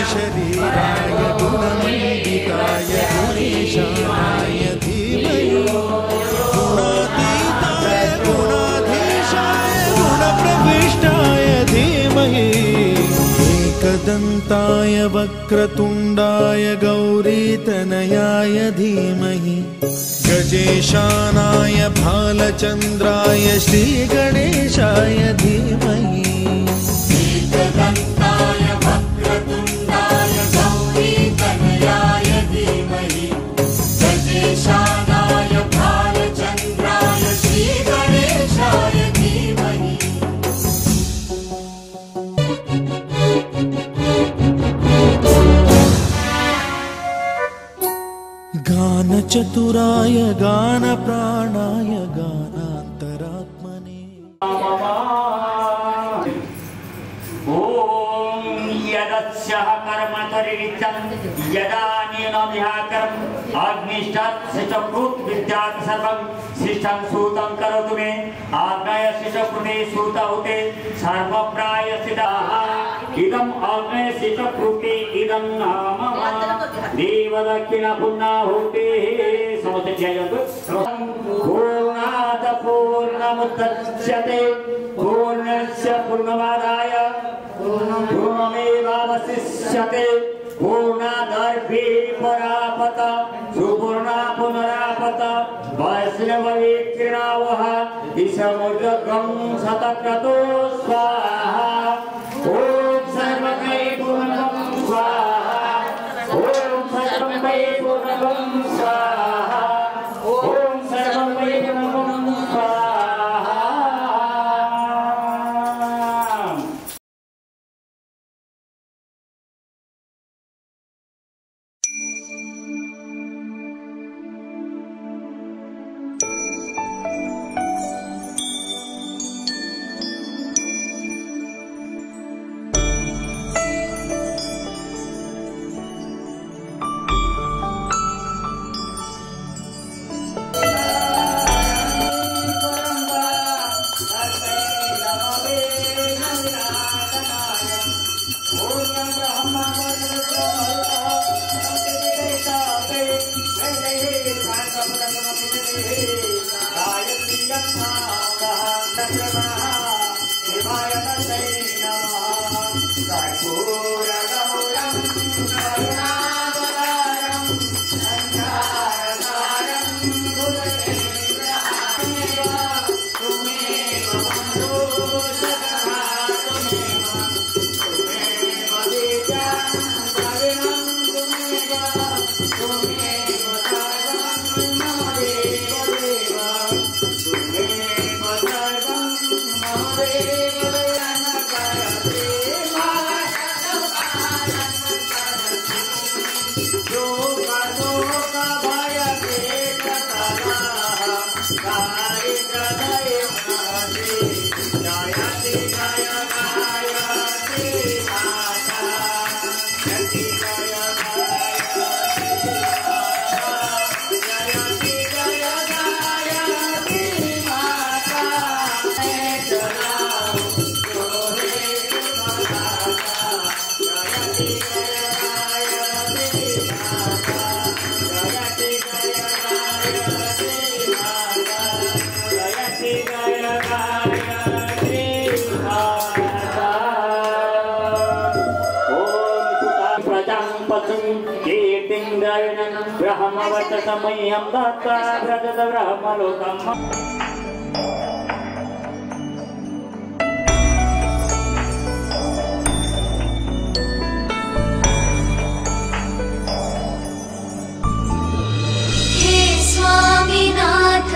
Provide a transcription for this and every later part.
शरीराय गुणमण्डिताय गुणेशानाय धीमहि गुणातीताय गुणाधीशाय गुणप्रविष्टाय धीमहि एकदन्ताय वक्रतुण्डाय गौरीतनयाय धीमहि गजेशानाय भालचन्द्राय श्रीगणेशाय धीमहि गानचतुराय गानप्राणाय गानान्तरात्मने ओम यदस्यः कर्म तरिरितं यदानेनमिह कर्म अग्निष्ठात् शिष्टकृत विद्यात् सर्वं शिष्टं सूतं करोतु मे आज्ञाय शिष्टकृते सूत होते सर्वप्रायसितः इदम् आज्ञाय शिष्टकृते इदं नाम देवदक्षिणा पुण्णाहुतेः समस्त जयतु पूर्णात् पूर्णमुदच्यते पूर्णस्य पूर्णमादाय पूर्णमेवावशिष्यते पूर्णादर्भे परापत सुपूर्णा पुनरापत वैष्णववेक्षिणावः ईशमुर्जगं शतक्रतो स्वाहा ॐ सर्वकै पूर्णं स्वाहा ॐ सर्वकै पूर्णं स्वाहा ॐ सर्वकै पूर्णं स्वाहा। ब्रह्मवचसमयं दत्त्वा व्रजत ब्रह्मलोकम्। हे स्वामीनाथ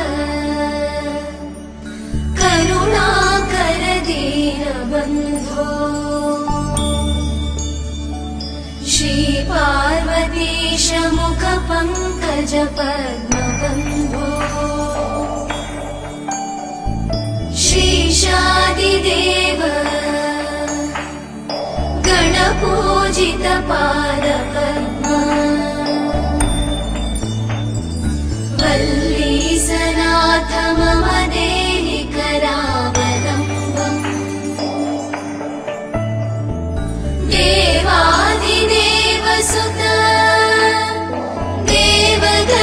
करुणाकर दीनबन्धो श्रीपा श्रीवेङ्कटेशमुखपङ्कजपद्मबन्धो श्रीशादिदेव गणपूजितपादपद्मा वल्लीसनाथ मम देहि करावलम्बम् देवादिदेवसुत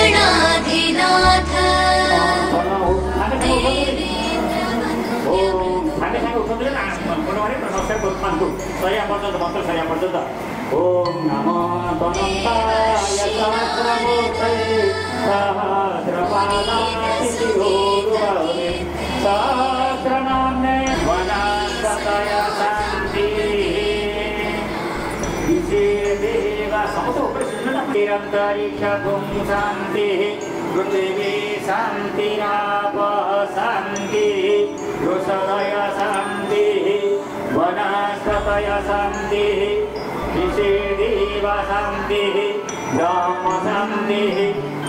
देवगणाधिनाथ ओम नमो भगवताय सहस्रमूर्तये सहस्रपादातिथिगोरुवरे सहस्रनाम्ने वनस्पतय शान्तिः निरन्तरिक्षगुं शान्तिः पृथिवी शान्तिरापः शान्तिः ऋषदय शान्तिः वनस्पतय शान्तिः ऋषिदेव शान्तिः ब्रह्म शान्तिः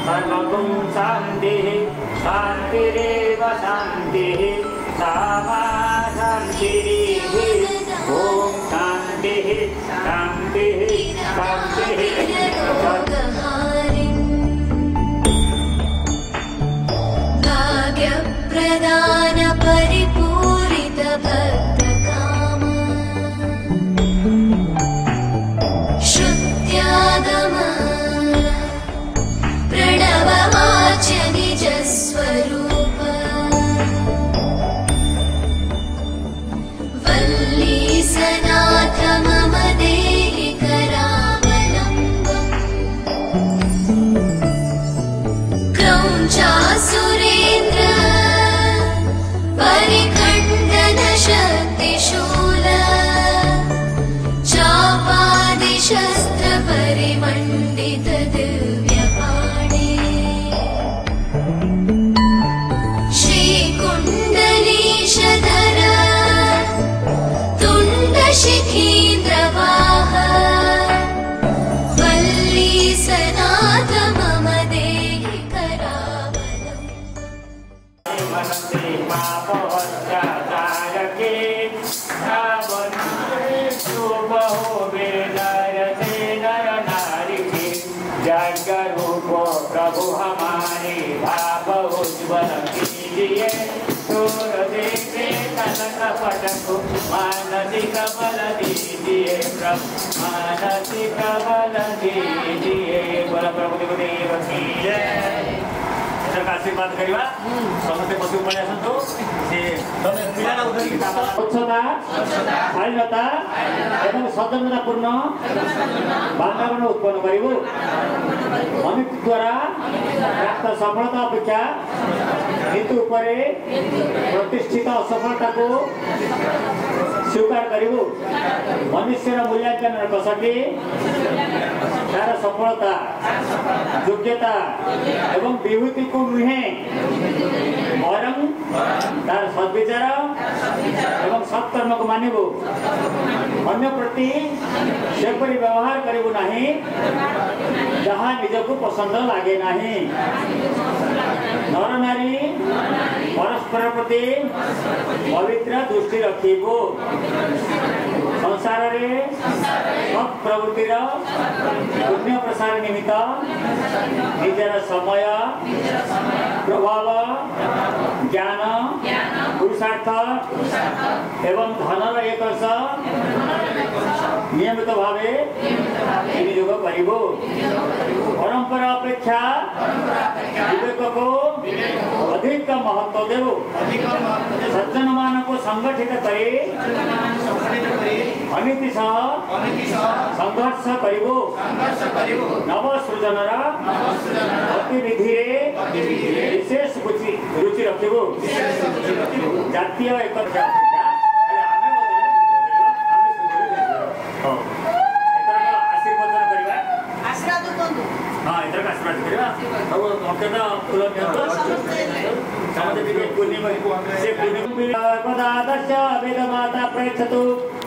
सर्वगुं शान्तिः शान्तिरेव शान्तिः सामा शान्तिः ॐ शान्तिः शान्तिः शान्तिः भाग्यप्रदान परिपूरित भक्तकाम श्रुत्यागम प्रणववाच्य निजस्वरूप वल्लीसनाथ मम देहि करावलम्बम् क्रौञ्चासुरेन्द्र परिखण्डन शक्तिशूल चापादिशस्त्र परिमण्डित दिव्यपाणे श्रीकुण्डलीशधर तुण्डशिखीन्द्रवाह वल्लीसनाथ मम देहि करावलम्बम् प्रभु हमारे भाव उज्ज्वल कीजिए सूर्यदेव कनक पटको मानसिक बल दीजिए प्रभु मानसिक बल दीजिए बोल प्रभु देव की जय आशीर्वाद करवा समस्त पशु पड़े आसतु से तमे पिलाना उधरी स्वच्छता शालीनता एवं सज्जनतापूर्ण वातावरण उत्पन्न करिबो मनुष्य द्वारा प्राप्त सफलता अपेक्षा नीति उपरे प्रतिष्ठित असफलता को स्वीकार करिबो मनुष्यर मूल्यांकन कसटी तार सफलता योग्यता एवं विभूति को नुहे वरं तार सद्विचार एवं सत्कर्म को मानिबो अन्य प्रति सेपरी व्यवहार करिबो नाही जहाँ निजको पसंद लागे नाही नर नारी परस्पर प्रति पवित्र दृष्टि रखिबो संसार रे सब प्रवृत्तिर पुण्य प्रसार निमित्त निजर समय प्रभाव ज्ञान पुरुषार्थ एवं धनर एक नियमित भावे विनियोग करिबो परंपरा अपेक्षा विवेक को अधिक महत्व देवो सज्जन मान को संगठित करे अनीति सह संघर्ष करिबो नव सृजनर गतिविधि विशेष रुचि रखिबो जातीय एकता वेदमाता प्रेक्षतु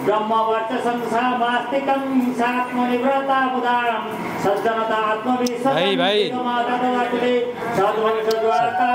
ब्रह्मवर्चसं सामास्तिकं सात्मनिव्रता मुदां सज्जनता आत्मविश्वास भाई। माता दाते साधुवन सद्वार का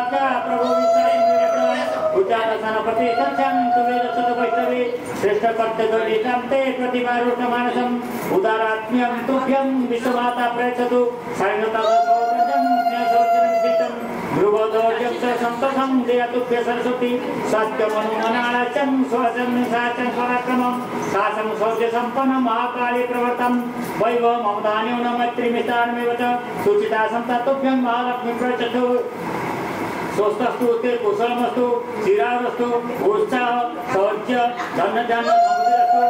प्रभु विषय मेरे प्रभु उच्चारण प्रति सत्यं तुवे सत वैष्णवे श्रेष्ठ कर्तव्य निकांते प्रतिमारुष मानसम उदारात्म्यं तुभ्यं विश्वमाता प्रयच्छतु सायनता सौरजं स्नेहसौजन्यं सीतं ध्रुवोदयं संतोषं जयतुभ्य सरस्वती स्वास्थ्यमनुमनाचं स्वजं साचं पराक्रमं सासं सौज्य सम्पन्नं महाकाली प्रवर्तं वैभव ममदान्यो न मैत्रीमितान्मेव च सुचिता संततुभ्यं महालक्ष्मी प्रयच्छतु स्वस्थस्तु ते कुशलमस्तु चिरारस्तु उत्साह सौज्य धन धन समृद्धिरस्तु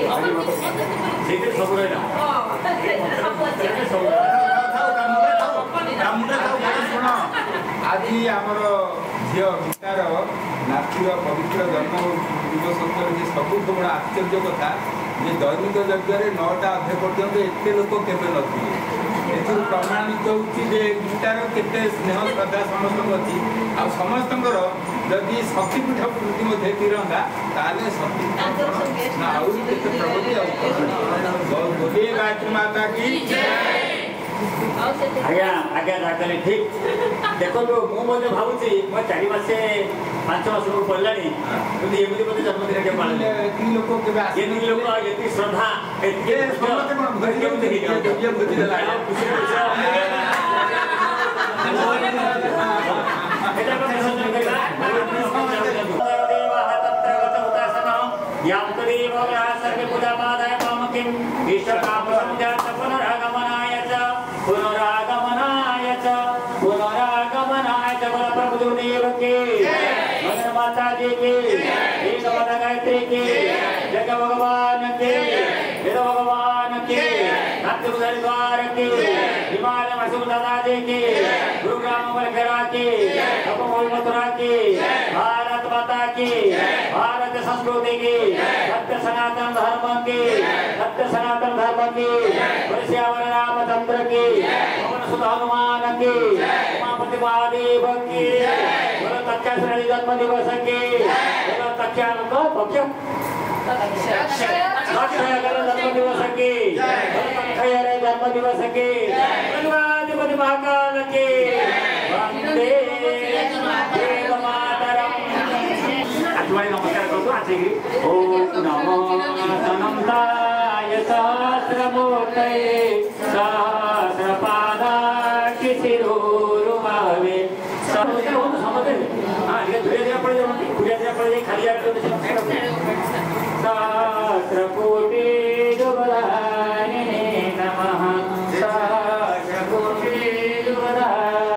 ऐश्वर्यमस्तु सब रहना आज आमर झी गीतार नातीर पवित्र जन्म दिवस सबुठ बड़ आश्चर्य कथा जे दैनिक यज्ञ 9टा अध्याय पर्यंत एत लोक केवे नथिले एथुर प्रमाणित होची जे गीतार केते स्नेह श्रद्धा समस्त अच्छी आ समस्त जदि शक्तिपीठ वृत्ति मध्य तिरंगा ताले शक्ति ना आउरी केते प्रगति बोलिए गायत्री माता की आज्ञा आज्ञा राखले ठीक देखो मुझे भावुची मैं 4 मास 5 मास पड़लानी एमती मत जन्मदिन के पाले लोक के लोक ये श्रद्धा माता जी के गायत्री के जग भगवान के वेद भगवान के हरिद्वार के हिमालय मसूर दादा जी के गुरुग्राम मलखेड़ा के मथुरा के भारत माता की भारत संस्कृति की सत्य सनातन धर्म की सत्य सनातन धर्म की परश्यावर रामचंद्र की पवन सुत हनुमान की उमापति महादेव की तक्षाश्रणी जन्म दिवस की तक्षा जन्म दिवस की जन्म दिवस की धन्यवाद महाकाल की वंदे मातरम। आठवाड़ी नमस्कार करतो आजगी ओम नमो अनंताय सहस्रमूर्तये सहस्रपादाक्षि शिरोरुभावे सहस्रकोटि दुर्बलानिने नमः सहस्रकोटि दुर्बलानिने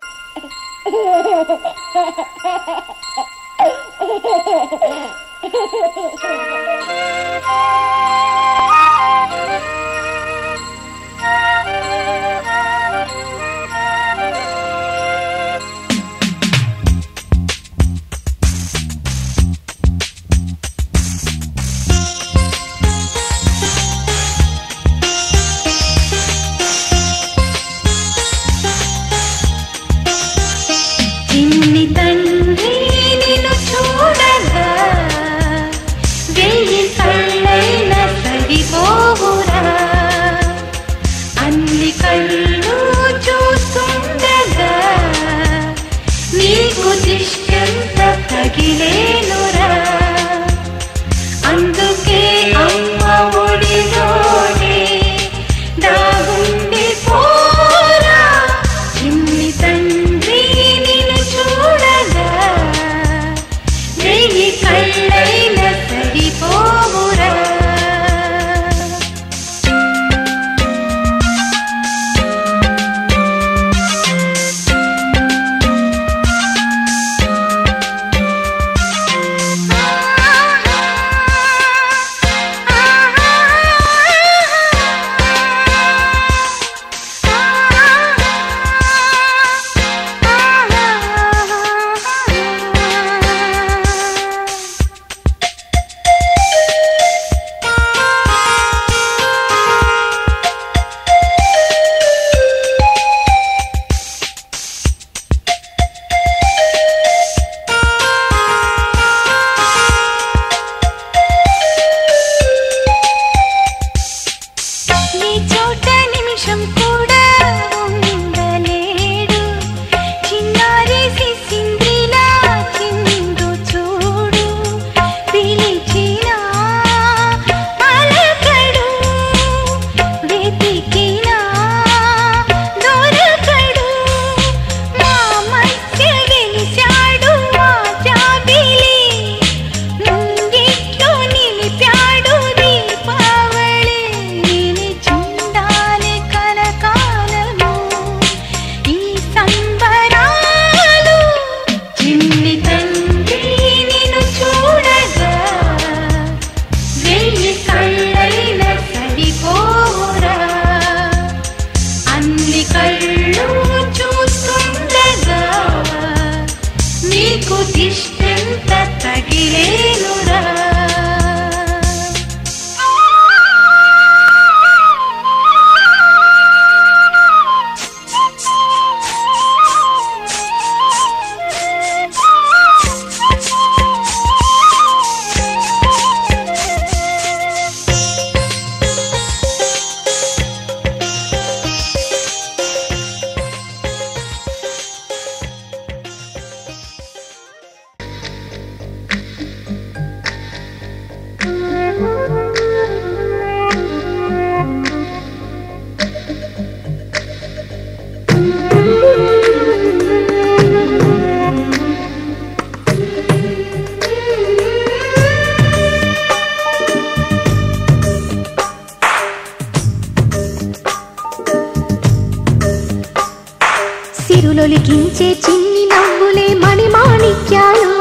సిరులొలికించే చిన్ని నవ్వులే మణిమాణిక్యాలు,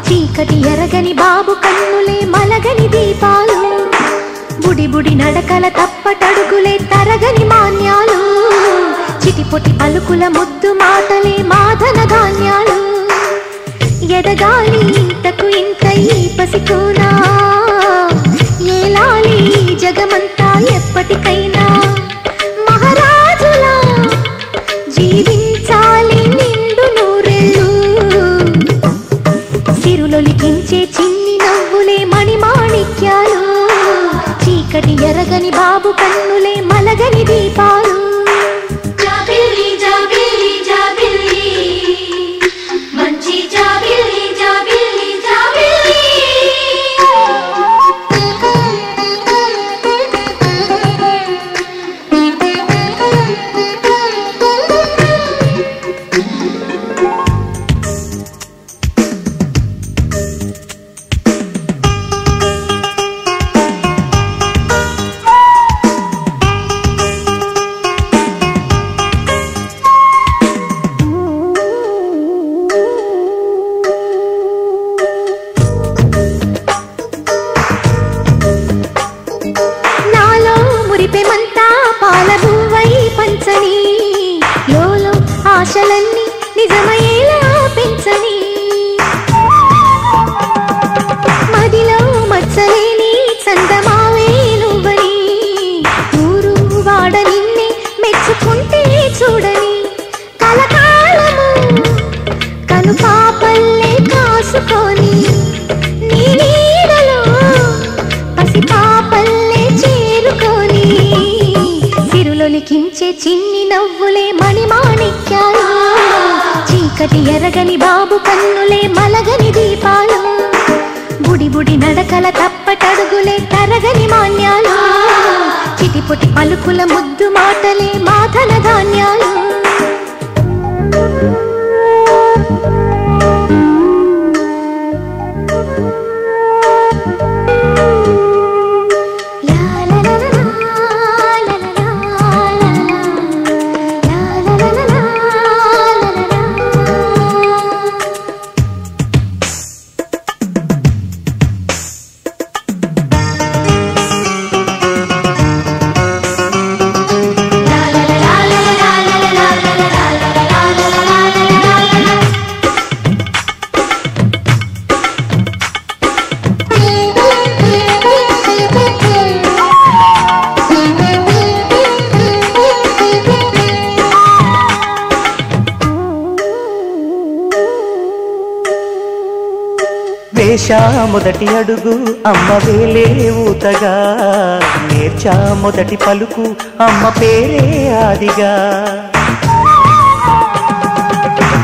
చీకటి ఎరగని బాబు కన్నులే మలగని దీపాలు, బుడి బుడి నడకల తప్పటడుగులే తరగని మాన్యాలు, చిటిపొటి పలుకుల ముద్దు మాటలే మాధన ధాన్యాలు. ఎదగాలి ఇంతకు ఇంత ఈ పసికోనా, ఏలాలి జగమంతా ఎప్పటికైనా, మహారాజులా జీవించాలి నిండు నూరెళ్ళు. సిరులొలికించే చిన్ని నవ్వులే మణిమాణిక్యాలు, చీకటి ఎరగని బాబు కన్నులే మలగని దీపాలు. జాబిల్లి జాబిల్లి జాబిల్లి మంచి జాబిల్లి జాబిల్లి జాబిల్లి. లోలో ఆశలన్నీ నిజమయ్యేలా పెంచని, మదిలో మచ్చలేని చందమావే నువ్వని, ఊరు వాడ నిన్నే మెచ్చుకుంటే చూడని, కలకాలము కను పాపల్లే కాసుకొని, నీ నీడలో పసి పాపల్లే చేరుకొని, సిరులొలికించే చిన్ని నవ్వులే మణిమాణిక్యాలు, చీకటి ఎరగని బాబు కన్నులే మలగని దీపాలు, బుడి బుడి నడకల తప్పటడుగులే తరగని మాన్యాలు, చిటిపొటి పలుకుల ముద్దు మాటలే మాధన ధాన్యాలు. వేశా మొదటి అడుగు అమ్మ వేలే ఊతగా, నేర్చా మొదటి పలుకు అమ్మ పేరే ఆదిగా,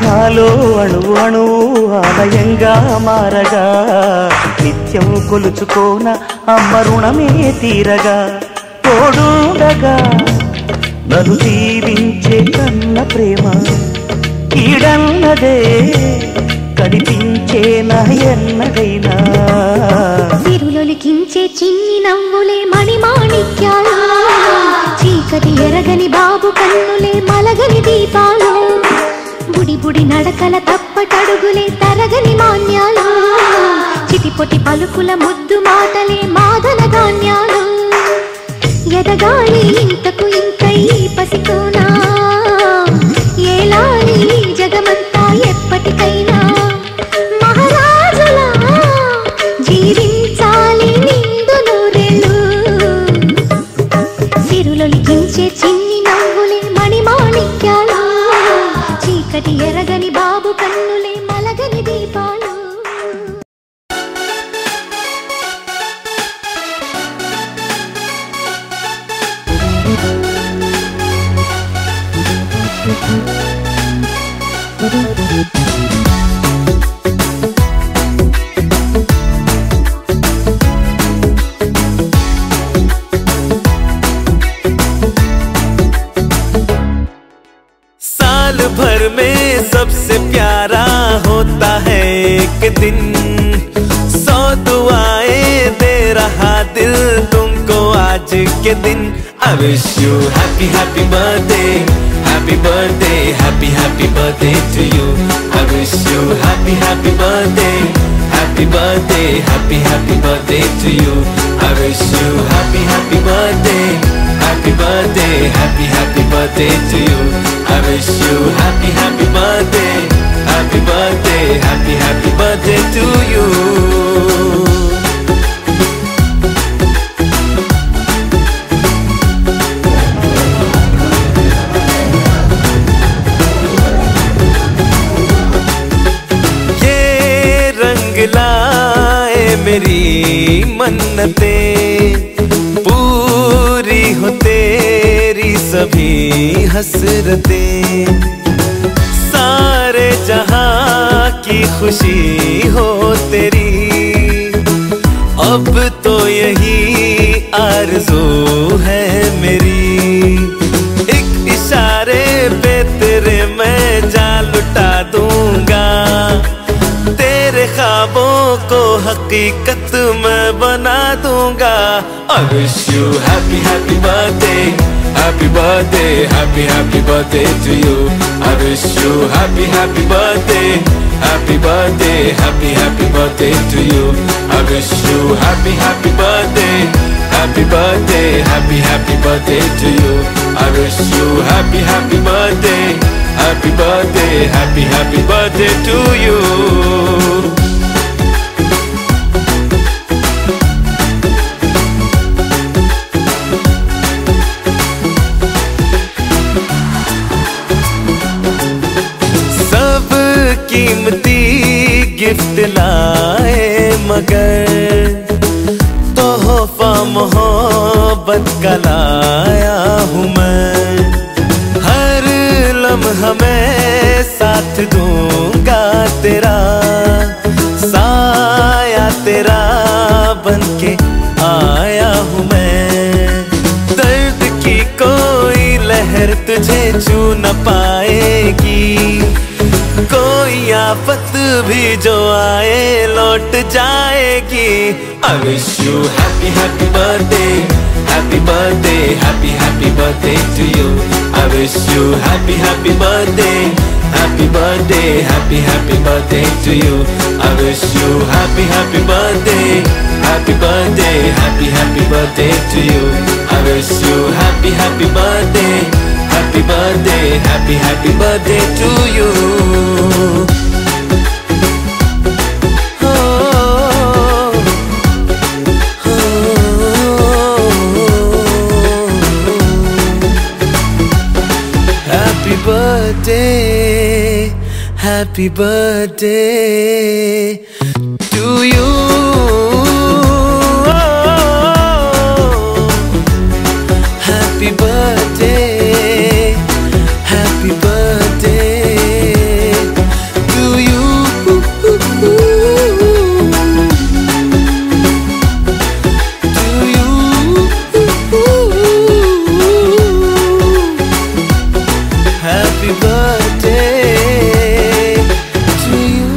నాలో అణువు అణువు ఆలయంగా మారగా, నిత్యం కొలుచుకోన అమ్మ రుణమే తీరగా, తోడుండగా నన్ను దీవించే కన్న ప్రేమ ఈడన్నదే కనిపించేనా ఎన్నడైనా. సిరులొలికించే చిన్ని నవ్వులే మణిమాణిక్యాలు, చీకటి ఎరగని బాబు కన్నులే మలగని దీపాలు, బుడి బుడి నడకల తప్పటడుగులే తరగని మాన్యాలు, చిటిపొటి పలుకుల ముద్దు మాటలే మాధన ధాన్యాలు. ఎదగాలి ఇంతకు ఇంత ఈ పసికోనా, ఏలాలి జగమంతా ఎప్పటికైనా, మహారాజులా జీవించాలి నిండు నూరెళ్ళు. సిరులొలికించే చిన్ని నవ్వులే మణిమాణిక్యాలు, చీకటి ఎరగని బాబు కన్నులే మలగని దీపాలు. साल भर में सबसे प्यारा होता है एक दिन, 100 दुआएं दे रहा दिल तुमको आज के दिन. I wish you happy happy birthday, happy birthday, happy birthday to you. I wish you happy birthday, happy birthday, happy birthday to you. I wish you happy birthday, happy birthday, happy birthday to you. I wish you happy birthday, happy birthday, happy birthday to you. लाए मेरी मन्नतें, पूरी हो तेरी सभी हसरतें, सारे जहां की खुशी हो तेरी, अब तो यही आरज़ू है मेरी। एक इशारे पे तेरे मैं जान लुटा दूंगा, तेरे ख्वाबों को हकीकत मैं बना दूंगा। I wish you happy birthday, happy birthday, happy birthday to you. I wish you happy birthday, happy birthday, happy birthday to you. I wish you happy birthday, happy birthday, happy birthday to you. I wish you happy birthday, happy birthday, happy birthday to you. कीमती gift लाए मगर तोहफा मोहब्बत का लाया हूँ मैं। हर लम्हा मैं साथ दूंगा तेरा, साया तेरा बनके आया हूँ मैं। दर्द की कोई लहर तुझे छू न पाएगी, कोई आफत भी जो आए लौट जाएगी। I wish you happy birthday, happy birthday, happy birthday to you. I wish you happy birthday, happy birthday, happy birthday to you. I wish you happy birthday, happy birthday, happy birthday to you. I wish you happy birthday, happy birthday, happy birthday to you. Happy birthday to you. Happy birthday, happy birthday to you. To you. Happy birthday to you.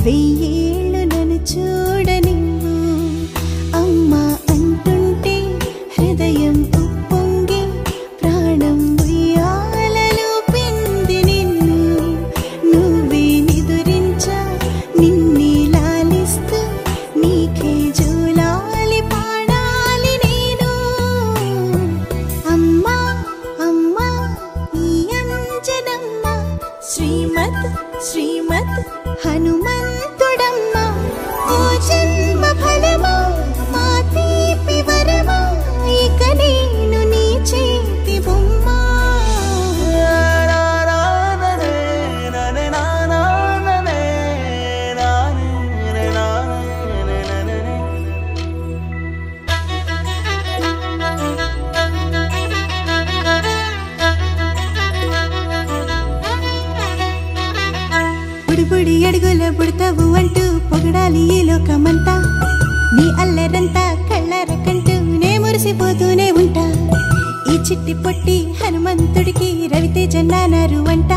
వెయ్యేళ్ళు నన్ను చూడనివ్వు అమ్మా అంటుంటే హృదయం ఉప్పొంగి ప్రాణం ఉయ్యాలలో పిండి నిన్ను నువ్వే నిదురించా నిన్నే లాలిస్తూ నీకే జోలాలి పాడాలి నేను అమ్మా అమ్మా ఈ అంజనమ్మ శ్రీమత్ శ్రీమత్ హనుమంతుడమ్మ ఓ జన్మ ఫలమా మా తీపి వరమా ఇక నేను నీ చేతి బొమ్మ బుడి అడుగుల బుడతావు అంటూ పొగడాలి ఈ లోకమంతా నీ అల్లరంతా కళ్ళరకంటూ నే మురిసిపోతూనే ఉంటా ఈ చిట్టి పొట్టి హనుమంతుడికి రవితేజ నానారు అంట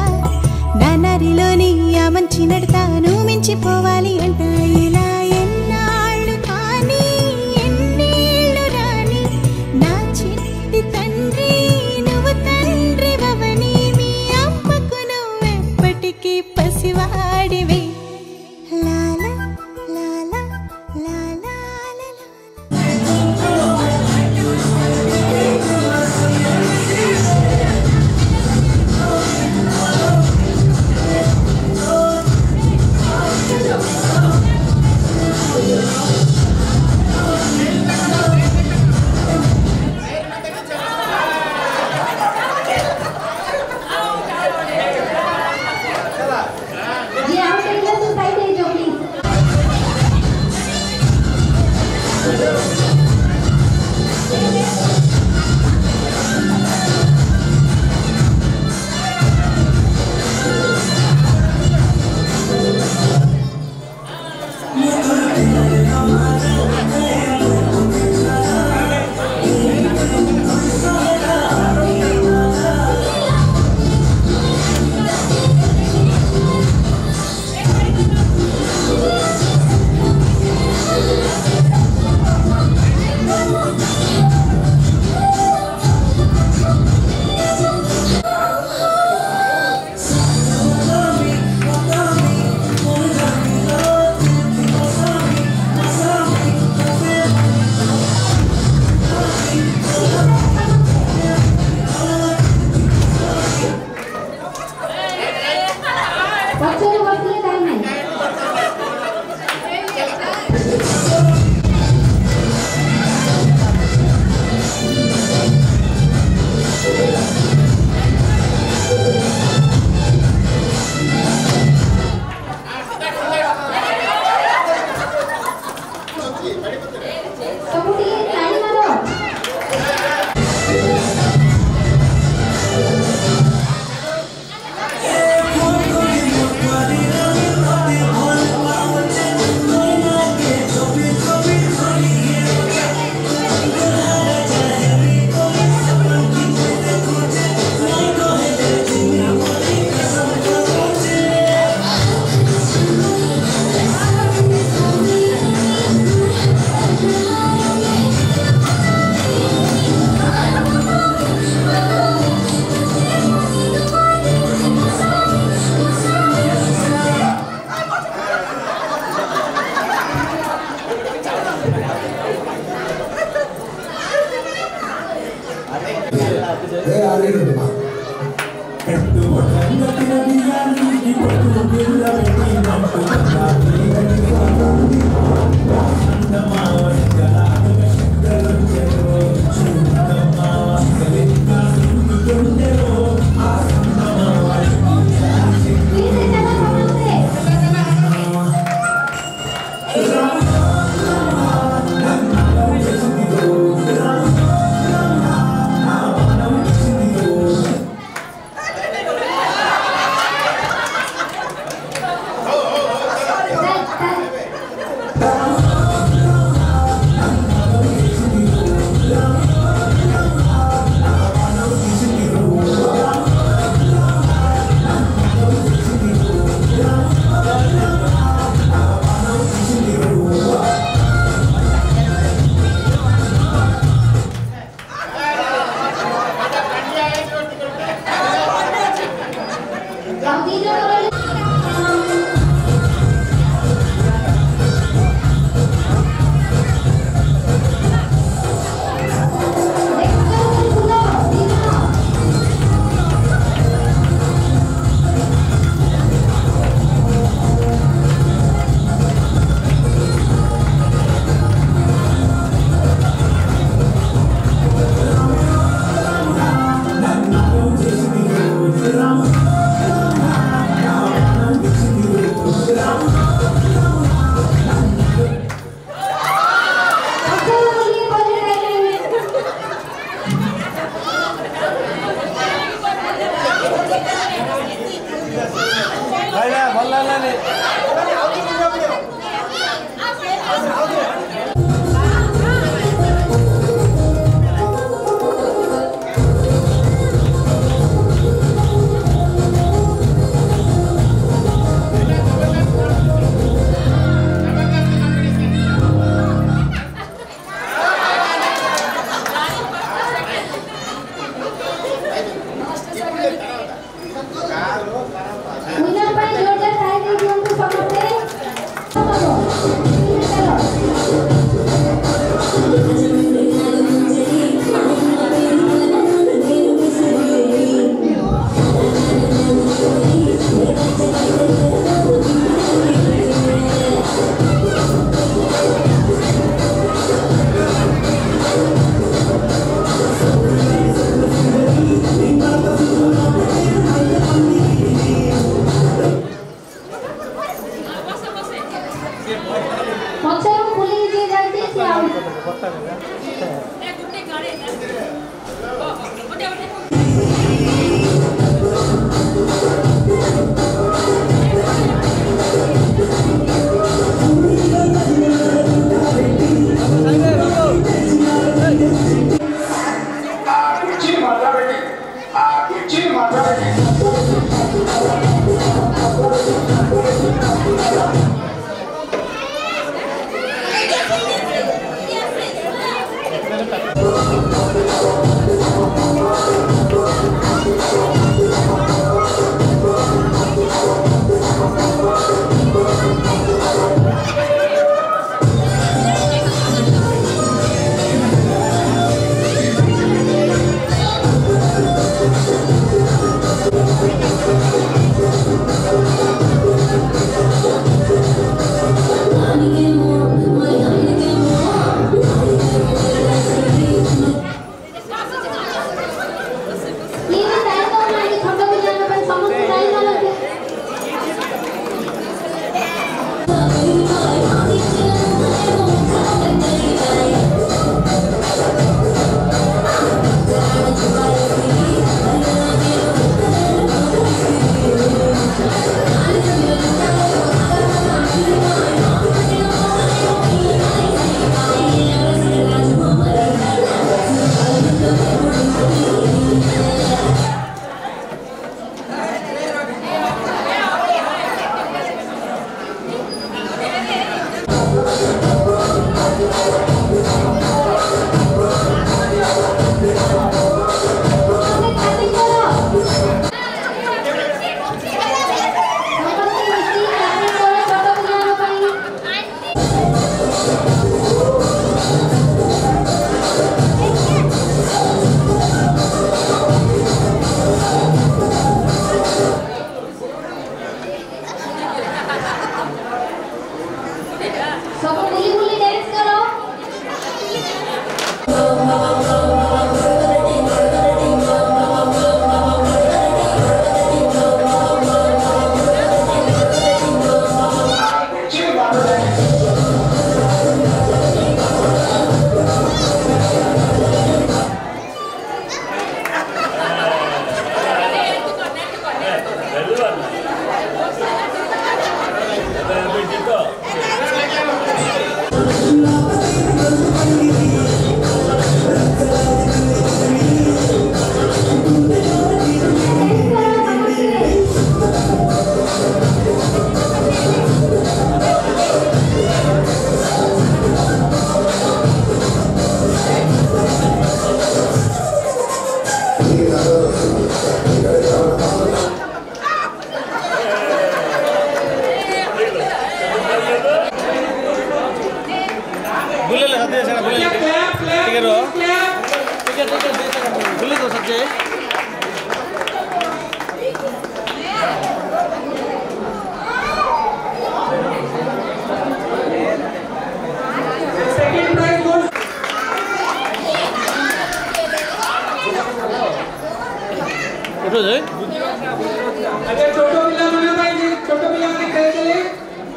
నానారిలోని ఆ మంచి నడతాను మించిపోవాలి అంట ఇలా ఎన్నాళ్ళు కానీ ఎన్నేళ్ళు రాని నా చిట్టి తండ్రి నువ్వు తండ్రి భవని మీ అమ్మకు నువ్వెప్పటికీ పసివాడివి లాలా లాలా లాలా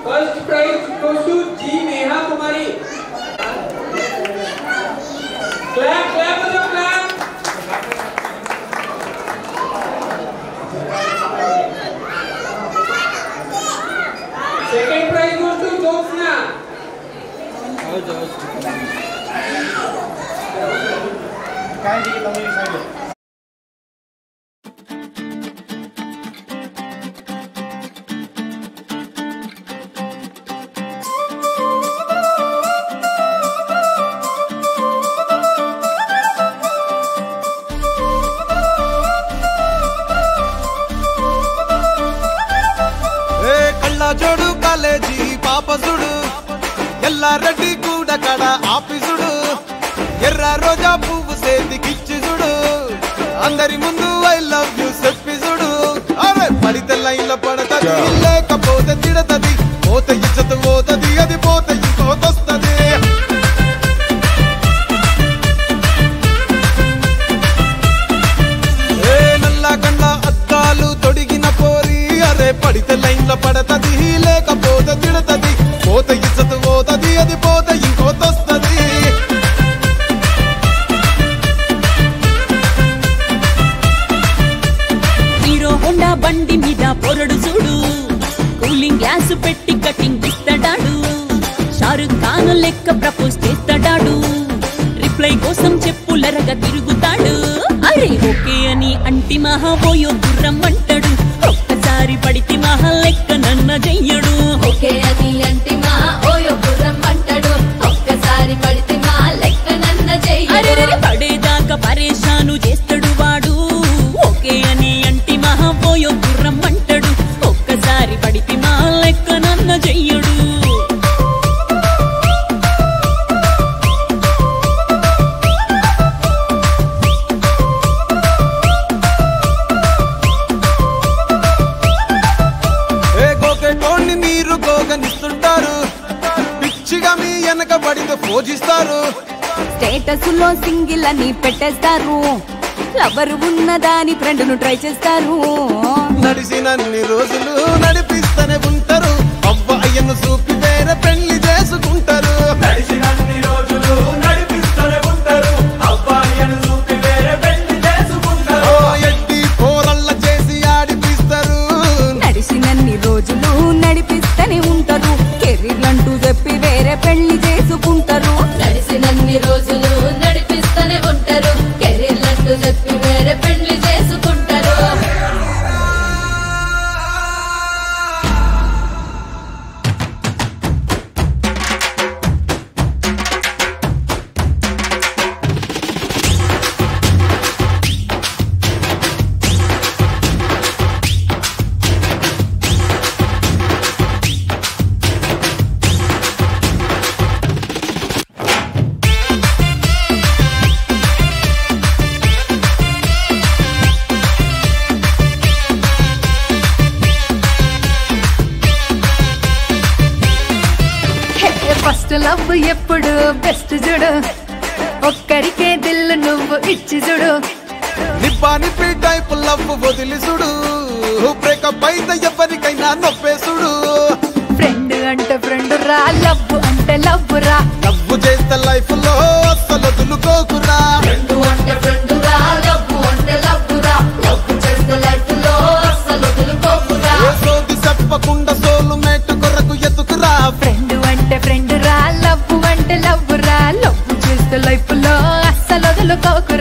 First prize goes to G Neha Kumari. Clap, clap, clap. Second prize goes to Jyotsna. జోడు కాలేజీ పాపసుడు ఎల్లారెడ్డి కూడా కడ ఆఫీసుడు ఎర్ర రోజా పువ్వు సేతికిచ్చి చూడు అందరి ముందు ఐ లవ్ యూ చెప్పి చూడు అరే పడితే లైన్లో పడతది లేకపోతే తిడతది పోత ఇచ్చత పోతది అది పోత ఇంకోతొస్తది ఏ నల్ల గండ్ల అద్దాలు తొడిగిన పోరి అరే పడితే లైన్లో పడతది లేకపోతే తిడతది పోత ఇచ్చత పోతది అది పోత ఇంకోతొస్తది హోండా బండి మీద పొరడు చూడు కూలింగ్ గ్లాస్ పెట్టి కటింగ్ ఇస్తాడాడు షారుఖ్ ఖాన్ లెక్క ప్రపోజ్ చేస్తాడాడు రిప్లై కోసం చెప్పులరగా తిరుగుతాడు అరే ఓకే అని అంటి మహాబోయో గుర్రం అంటాడు ఒక్కసారి పడితే మహా లెక్క నన్న చెయ్యడు ఓకే అని అంటి మహాబోయో గుర్రం అంటాడు ఒక్కసారి పడితే మహా లెక్క నన్న చెయ్యడు పడేదాకా పరేషాను చేస్తాడు వాడు ఓకే అని అంటి మహాబోయో గుర్రం అంటాడు ఒక్కసారి పడితే మా లెక్క నన్న చెయ్యడు గోకెటోన్ని మీరు గోగనిస్తుంటారు పిచ్చిగా మీ వెనక పడితో పూజిస్తారు స్టేటస్ లో సింగిల్ అని పెట్టేస్తారు లవర్ ఉన్నదాని ఫ్రెండ్ ను ట్రై చేస్తారు నడిసినన్ని రోజులు నడిపిస్తూనే ఉంటారు అబ్బాయిను చూపి వేరే పెళ్లి చేసుకుంటారు నడిసినన్ని రోజులు నడిపిస్తూనే ఉంటారు అబ్బాయిను చూపి వేరే పెళ్లి చేసుకుంటారు ఎట్టి పోరల్ల చేసి ఆడిపిస్తారు నడిసినన్ని రోజులు నడిపిస్తూనే ఉంటారు కెరీర్ అంటూ చెప్పి వేరే పెళ్లి చేసుకుంటారు నడిసినన్ని రోజులు నడిపిస్తూనే ఉంటారు కెరీర్ అంటూ చెప్పి వేరే పెళ్లి చేసుకుంటారు ఫస్ట్ లవ్ ఎప్పుడు బెస్ట్ చూడు ఒక్కరికే దిల్లు నువ్వు ఇచ్చి చూడు నిప్పానిపి టైప్ లవ్ వదిలి చూడు బ్రేకప్ అయితే ఎవరికైనా నొప్పేసుడు ఫ్రెండ్ అంటే ఫ్రెండ్ రా లవ్ అంటే లవ్ రా లవ్ చేస్తే లైఫ్ లో అస్సలు వదులుకోకురా ఫ్రెండ్ అంటే ఫ్రెండ్ రా లవ్ అంటే లవ్ రా లవ్ చేస్తే లైఫ్ లో అస్సలు వదులుకోకురా సోది చెప్పకుండా సోలు మేట్ కొరకు ఎత్తుకురా ఫ్రెండ్ అంటే ఫ్రెండ్ రా లవ్ అంటే లవ్ రా లవ్ చేస్తే లైఫ్ లో అస్సలు వదులుకోకు